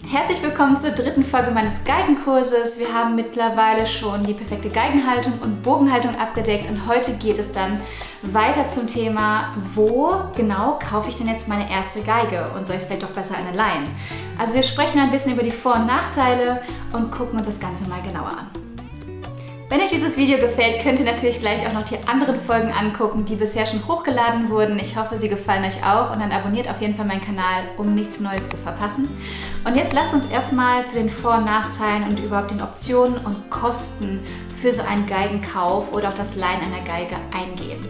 Herzlich willkommen zur dritten Folge meines Geigenkurses. Wir haben mittlerweile schon die perfekte Geigenhaltung und Bogenhaltung abgedeckt und heute geht es dann weiter zum Thema, wo genau kaufe ich denn jetzt meine erste Geige und soll ich vielleicht doch besser eine leihen? Also wir sprechen ein bisschen über die Vor- und Nachteile und gucken uns das Ganze mal genauer an. Wenn euch dieses Video gefällt, könnt ihr natürlich gleich auch noch die anderen Folgen angucken, die bisher schon hochgeladen wurden. Ich hoffe, sie gefallen euch auch und dann abonniert auf jeden Fall meinen Kanal, um nichts Neues zu verpassen. Und jetzt lasst uns erstmal zu den Vor- und Nachteilen und überhaupt den Optionen und Kosten für so einen Geigenkauf oder auch das Leihen einer Geige eingehen.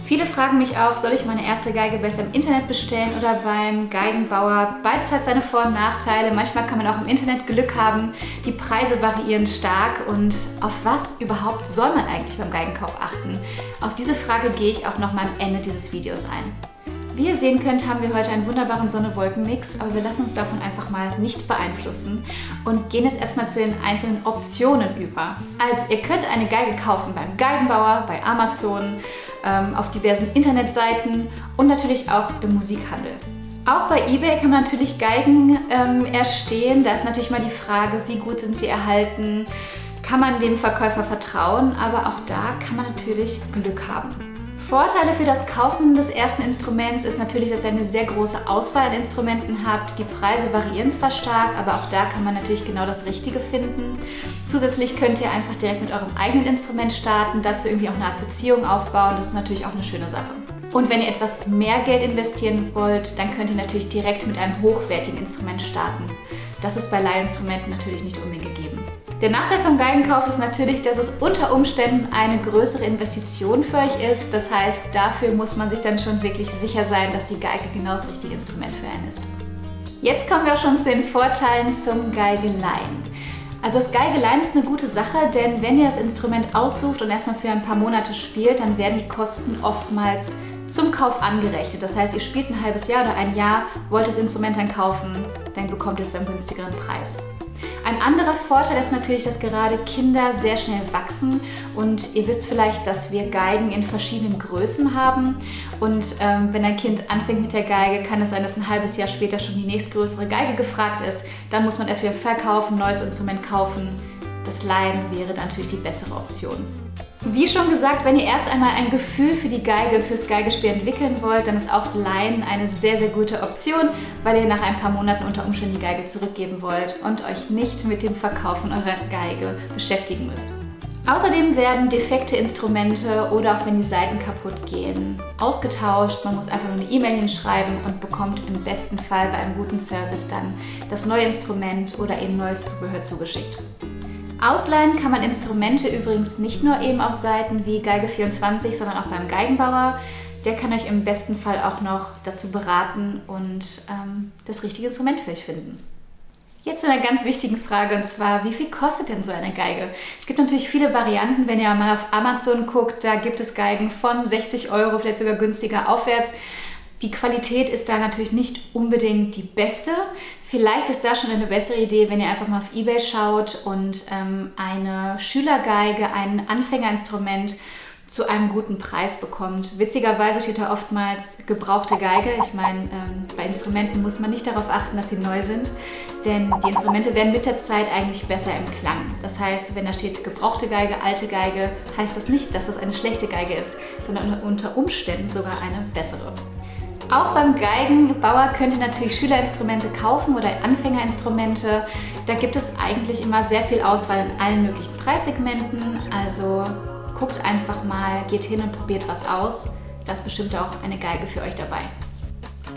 Viele fragen mich auch, soll ich meine erste Geige besser im Internet bestellen oder beim Geigenbauer? Beides hat seine Vor- und Nachteile. Manchmal kann man auch im Internet Glück haben. Die Preise variieren stark. Und auf was überhaupt soll man eigentlich beim Geigenkauf achten? Auf diese Frage gehe ich auch noch mal am Ende dieses Videos ein. Wie ihr sehen könnt, haben wir heute einen wunderbaren Sonne-Wolken-Mix, aber wir lassen uns davon einfach mal nicht beeinflussen und gehen jetzt erstmal zu den einzelnen Optionen über. Also ihr könnt eine Geige kaufen beim Geigenbauer, bei Amazon, auf diversen Internetseiten und natürlich auch im Musikhandel. Auch bei eBay kann man natürlich Geigen erstehen. Da ist natürlich mal die Frage, wie gut sind sie erhalten, kann man dem Verkäufer vertrauen, aber auch da kann man natürlich Glück haben. Vorteile für das Kaufen des ersten Instruments ist natürlich, dass ihr eine sehr große Auswahl an Instrumenten habt. Die Preise variieren zwar stark, aber auch da kann man natürlich genau das Richtige finden. Zusätzlich könnt ihr einfach direkt mit eurem eigenen Instrument starten, dazu irgendwie auch eine Art Beziehung aufbauen. Das ist natürlich auch eine schöne Sache. Und wenn ihr etwas mehr Geld investieren wollt, dann könnt ihr natürlich direkt mit einem hochwertigen Instrument starten. Das ist bei Leihinstrumenten natürlich nicht unbedingt gegeben. Der Nachteil vom Geigenkauf ist natürlich, dass es unter Umständen eine größere Investition für euch ist. Das heißt, dafür muss man sich dann schon wirklich sicher sein, dass die Geige genau das richtige Instrument für einen ist. Jetzt kommen wir auch schon zu den Vorteilen zum Geigeleien. Also das Geigeleien ist eine gute Sache, denn wenn ihr das Instrument aussucht und erstmal für ein paar Monate spielt, dann werden die Kosten oftmals zum Kauf angerechnet. Das heißt, ihr spielt ein halbes Jahr oder ein Jahr, wollt das Instrument dann kaufen, dann bekommt ihr es zu einem günstigeren Preis. Ein anderer Vorteil ist natürlich, dass gerade Kinder sehr schnell wachsen und ihr wisst vielleicht, dass wir Geigen in verschiedenen Größen haben und wenn ein Kind anfängt mit der Geige, kann es sein, dass ein halbes Jahr später schon die nächstgrößere Geige gefragt ist. Dann muss man erst wieder verkaufen, neues Instrument kaufen. Das Leihen wäre dann natürlich die bessere Option. Wie schon gesagt, wenn ihr erst einmal ein Gefühl für die Geige, fürs Geigespiel entwickeln wollt, dann ist auch Leihen eine sehr, sehr gute Option, weil ihr nach ein paar Monaten unter Umständen die Geige zurückgeben wollt und euch nicht mit dem Verkaufen eurer Geige beschäftigen müsst. Außerdem werden defekte Instrumente oder auch wenn die Saiten kaputt gehen, ausgetauscht. Man muss einfach nur eine E-Mail hinschreiben und bekommt im besten Fall bei einem guten Service dann das neue Instrument oder eben neues Zubehör zugeschickt. Ausleihen kann man Instrumente übrigens nicht nur eben auf Seiten wie Geige24, sondern auch beim Geigenbauer. Der kann euch im besten Fall auch noch dazu beraten und das richtige Instrument für euch finden. Jetzt zu einer ganz wichtigen Frage und zwar, wie viel kostet denn so eine Geige? Es gibt natürlich viele Varianten, wenn ihr mal auf Amazon guckt, da gibt es Geigen von 60 €, vielleicht sogar günstiger aufwärts. Die Qualität ist da natürlich nicht unbedingt die beste. Vielleicht ist da schon eine bessere Idee, wenn ihr einfach mal auf eBay schaut und eine Schülergeige, ein Anfängerinstrument zu einem guten Preis bekommt. Witzigerweise steht da oftmals gebrauchte Geige. Ich meine, bei Instrumenten muss man nicht darauf achten, dass sie neu sind, denn die Instrumente werden mit der Zeit eigentlich besser im Klang. Das heißt, wenn da steht gebrauchte Geige, alte Geige, heißt das nicht, dass das eine schlechte Geige ist, sondern unter Umständen sogar eine bessere. Auch beim Geigenbauer könnt ihr natürlich Schülerinstrumente kaufen oder Anfängerinstrumente. Da gibt es eigentlich immer sehr viel Auswahl in allen möglichen Preissegmenten. Also guckt einfach mal, geht hin und probiert was aus. Da ist bestimmt auch eine Geige für euch dabei.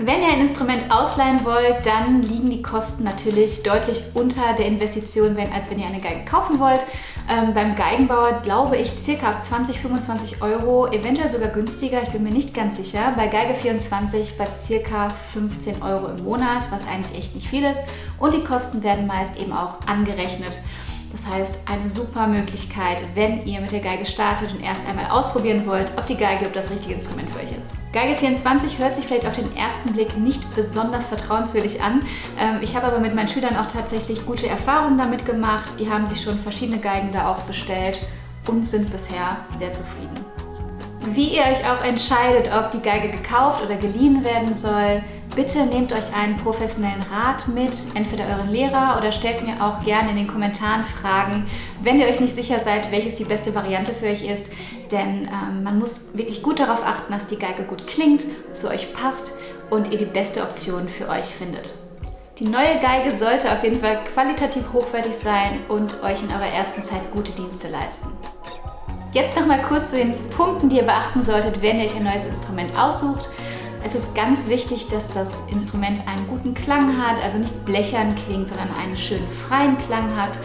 Wenn ihr ein Instrument ausleihen wollt, dann liegen die Kosten natürlich deutlich unter der Investition, als wenn ihr eine Geige kaufen wollt. Beim Geigenbauer glaube ich ca. ab 20, 25 €, eventuell sogar günstiger, ich bin mir nicht ganz sicher. Bei Geige24 bei ca. 15 € im Monat, was eigentlich echt nicht viel ist. Und die Kosten werden meist eben auch angerechnet. Das heißt, eine super Möglichkeit, wenn ihr mit der Geige startet und erst einmal ausprobieren wollt, ob die Geige das richtige Instrument für euch ist. Geige24 hört sich vielleicht auf den ersten Blick nicht besonders vertrauenswürdig an. Ich habe aber mit meinen Schülern auch tatsächlich gute Erfahrungen damit gemacht. Die haben sich schon verschiedene Geigen da auch bestellt und sind bisher sehr zufrieden. Wie ihr euch auch entscheidet, ob die Geige gekauft oder geliehen werden soll, bitte nehmt euch einen professionellen Rat mit, entweder euren Lehrer oder stellt mir auch gerne in den Kommentaren Fragen, wenn ihr euch nicht sicher seid, welches die beste Variante für euch ist. Denn man muss wirklich gut darauf achten, dass die Geige gut klingt, zu euch passt und ihr die beste Option für euch findet. Die neue Geige sollte auf jeden Fall qualitativ hochwertig sein und euch in eurer ersten Zeit gute Dienste leisten. Jetzt nochmal kurz zu den Punkten, die ihr beachten solltet, wenn ihr euch ein neues Instrument aussucht. Es ist ganz wichtig, dass das Instrument einen guten Klang hat, also nicht blechern klingt, sondern einen schönen freien Klang hat.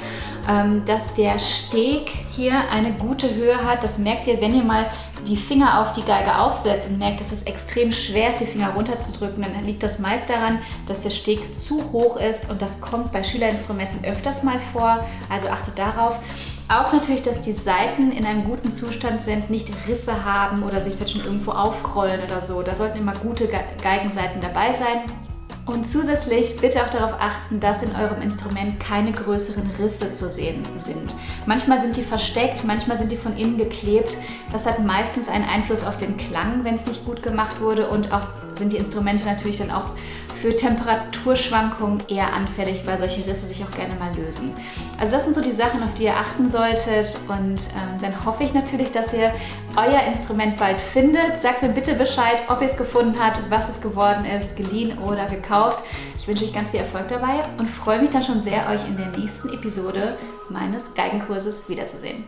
Dass der Steg hier eine gute Höhe hat. Das merkt ihr, wenn ihr mal die Finger auf die Geige aufsetzt und merkt, dass es extrem schwer ist, die Finger runterzudrücken. Dann liegt das meist daran, dass der Steg zu hoch ist und das kommt bei Schülerinstrumenten öfters mal vor. Also achtet darauf. Auch natürlich, dass die Saiten in einem guten Zustand sind, nicht Risse haben oder sich vielleicht schon irgendwo aufrollen oder so. Da sollten immer gute Geigensaiten dabei sein. Und zusätzlich bitte auch darauf achten, dass in eurem Instrument keine größeren Risse zu sehen sind. Manchmal sind die versteckt, manchmal sind die von innen geklebt. Das hat meistens einen Einfluss auf den Klang, wenn es nicht gut gemacht wurde. Und auch sind die Instrumente natürlich dann auch für Temperaturschwankungen eher anfällig, weil solche Risse sich auch gerne mal lösen. Also das sind so die Sachen, auf die ihr achten solltet. Und dann hoffe ich natürlich, dass ihr euer Instrument bald findet. Sagt mir bitte Bescheid, ob ihr es gefunden habt, was es geworden ist, geliehen oder gekauft. Ich wünsche euch ganz viel Erfolg dabei und freue mich dann schon sehr, euch in der nächsten Episode meines Geigenkurses wiederzusehen.